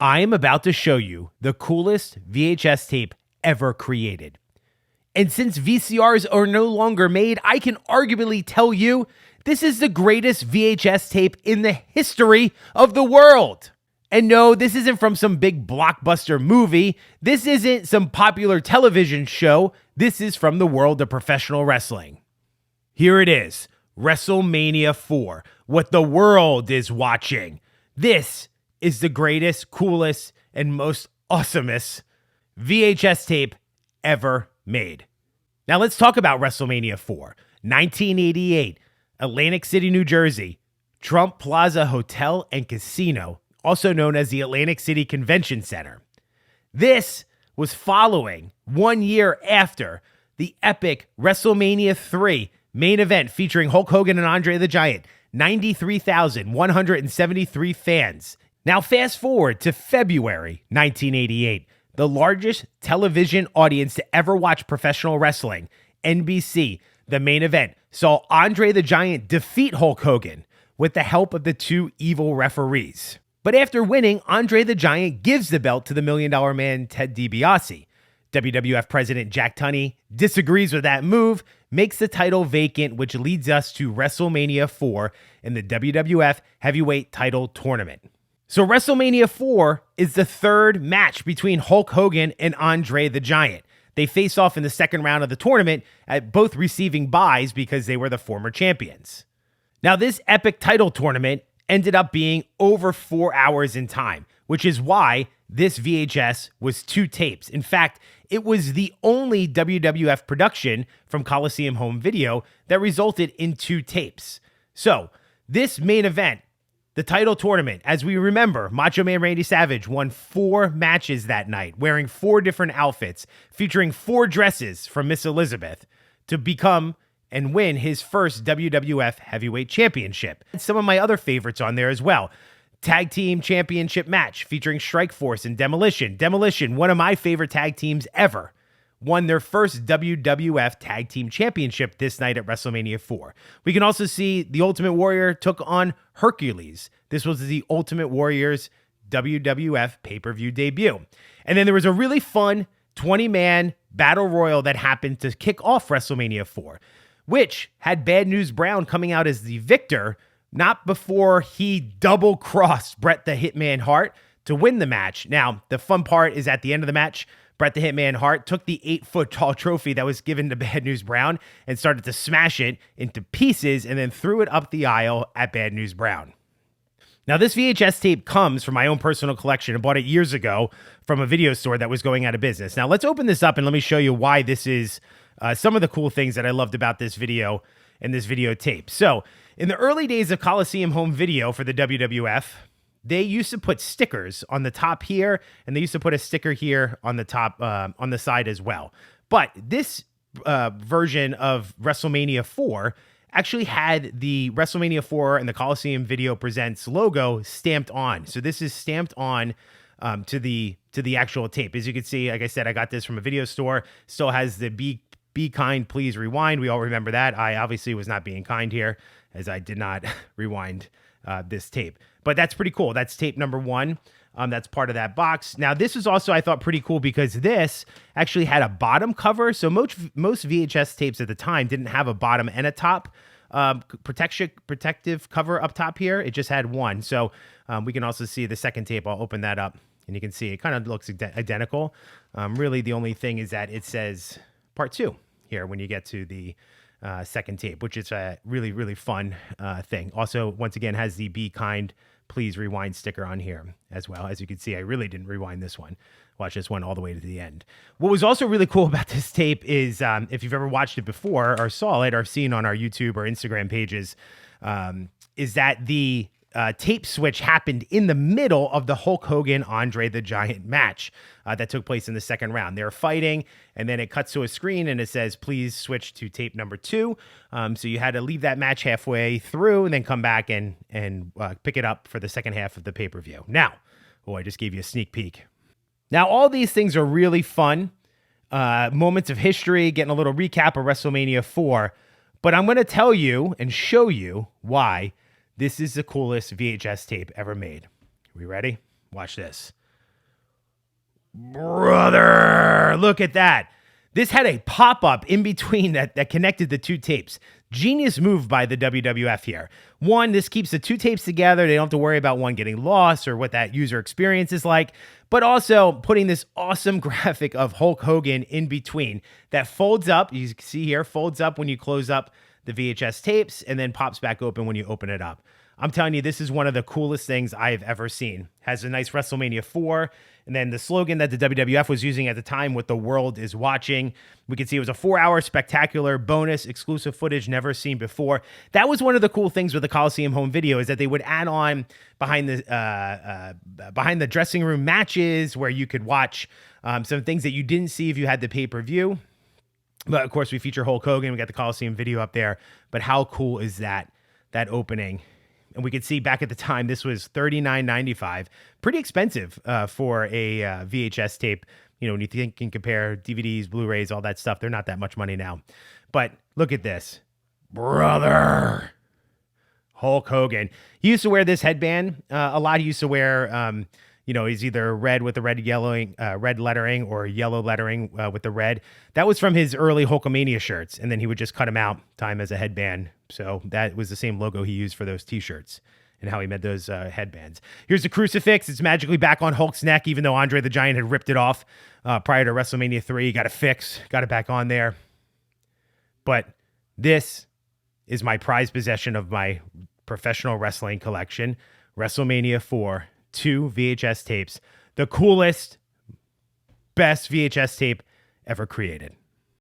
I am about to show you the coolest VHS tape ever created. And since VCRs are no longer made, I can arguably tell you this is the greatest VHS tape in the history of the world. And no, this isn't from some big blockbuster movie. This isn't some popular television show. This is from the world of professional wrestling. Here it is, WrestleMania IV, what the world is watching. This is the greatest, coolest, and most awesomest VHS tape ever made. Now let's talk about WrestleMania IV. 1988, Atlantic City, New Jersey, Trump Plaza Hotel and Casino, also known as the Atlantic City Convention Center. This was following 1 year after the epic WrestleMania III main event featuring Hulk Hogan and Andre the Giant. 93,173 fans. Now fast forward to February 1988, the largest television audience to ever watch professional wrestling. NBC, the main event, saw Andre the Giant defeat Hulk Hogan with the help of the two evil referees. But after winning, Andre the Giant gives the belt to the $1 Million Man Ted DiBiase. WWF President Jack Tunney disagrees with that move, makes the title vacant, which leads us to WrestleMania IV in the WWF Heavyweight Title Tournament. So WrestleMania IV is the third match between Hulk Hogan and Andre the Giant. They face off in the second round of the tournament, at both receiving byes because they were the former champions. Now, this epic title tournament ended up being over 4 hours in time, which is why this VHS was 2 tapes. In fact, it was the only WWF production from Coliseum Home Video that resulted in 2 tapes. So, this main event, the title tournament, as we remember, Macho Man Randy Savage won 4 matches that night, wearing 4 different outfits, featuring 4 dresses from Miss Elizabeth, to become and win his first WWF Heavyweight Championship. And some of my other favorites on there as well. Tag Team Championship match featuring Strikeforce and Demolition. Demolition, one of my favorite tag teams ever, won their first WWF Tag Team Championship this night at WrestleMania IV. We can also see the Ultimate Warrior took on Hercules. This was the Ultimate Warrior's WWF pay-per-view debut. And then there was a really fun 20-man battle royal that happened to kick off WrestleMania IV, which had Bad News Brown coming out as the victor, not before he double-crossed Bret the Hitman Hart to win the match. Now, the fun part is at the end of the match, Bret the Hitman Hart took the 8-foot-tall trophy that was given to Bad News Brown and started to smash it into pieces and then threw it up the aisle at Bad News Brown. Now, this VHS tape comes from my own personal collection. I bought it years ago from a video store that was going out of business. Now, let's open this up and let me show you why this is some of the cool things that I loved about this video and this videotape. So, in the early days of Coliseum Home Video for the WWF, they used to put stickers on the top here, and they used to put a sticker here on the top, on the side as well. But this version of WrestleMania IV actually had the WrestleMania IV and the Coliseum Video Presents logo stamped on. So this is stamped on to the actual tape. As you can see, like I said, I got this from a video store. Still has the Be Kind, Please Rewind. We all remember that. I obviously was not being kind here, as I did not rewind this tape. But that's pretty cool. That's tape number 1. That's part of that box. Now, this is also, I thought, pretty cool because this actually had a bottom cover. So most VHS tapes at the time didn't have a bottom and a top protective cover up top here. It just had one. So we can also see the second tape. I'll open that up, and you can see it kind of looks identical. Really, the only thing is that it says part 2 here when you get to the second tape, which is a really, really fun thing. Also, once again, has the Be Kind, Please Rewind sticker on here as well. As you can see, I really didn't rewind this one. Watch this one all the way to the end. What was also really cool about this tape is if you've ever watched it before or saw it or seen on our YouTube or Instagram pages, is that the tape switch happened in the middle of the Hulk Hogan Andre the Giant match that took place in the second round. They're fighting, and then it cuts to a screen and it says, please switch to tape number 2. So you had to leave that match halfway through and then come back and pick it up for the second half of the pay-per-view. Now, I just gave you a sneak peek. Now, all these things are really fun. Moments of history, getting a little recap of WrestleMania IV. But I'm going to tell you and show you why this is the coolest VHS tape ever made. Are we ready? Watch this. Brother, look at that. This had a pop-up in between that connected the two tapes. Genius move by the WWF here. One, this keeps the two tapes together. They don't have to worry about one getting lost or what that user experience is like, but also putting this awesome graphic of Hulk Hogan in between that folds up. You can see here, folds up when you close up the VHS tapes and then pops back open when you open it up. I'm telling you, this is one of the coolest things I've ever seen. Has a nice WrestleMania 4. And then the slogan that the WWF was using at the time, "What the world is watching." We can see it was a 4-hour spectacular bonus exclusive footage never seen before. That was one of the cool things with the Coliseum home video, is that they would add on behind the dressing room matches where you could watch some things that you didn't see if you had the pay-per-view. But of course, we feature Hulk Hogan. We got the Coliseum video up there. But how cool is that opening? And we could see back at the time, this was $39.95. Pretty expensive for a VHS tape. You know, when you can compare DVDs, Blu-rays, all that stuff, they're not that much money now. But look at this. Brother. Hulk Hogan. He used to wear this headband. A lot. He used to wear, he's either red with the red lettering or yellow lettering with the red. That was from his early Hulkamania shirts. And then he would just cut them out, tie them as a headband. So that was the same logo he used for those t-shirts and how he made those headbands. Here's the crucifix. It's magically back on Hulk's neck, even though Andre the Giant had ripped it off prior to WrestleMania 3. Got it back on there. But this is my prized possession of my professional wrestling collection. WrestleMania IV, 2 VHS tapes. The coolest, best VHS tape ever created.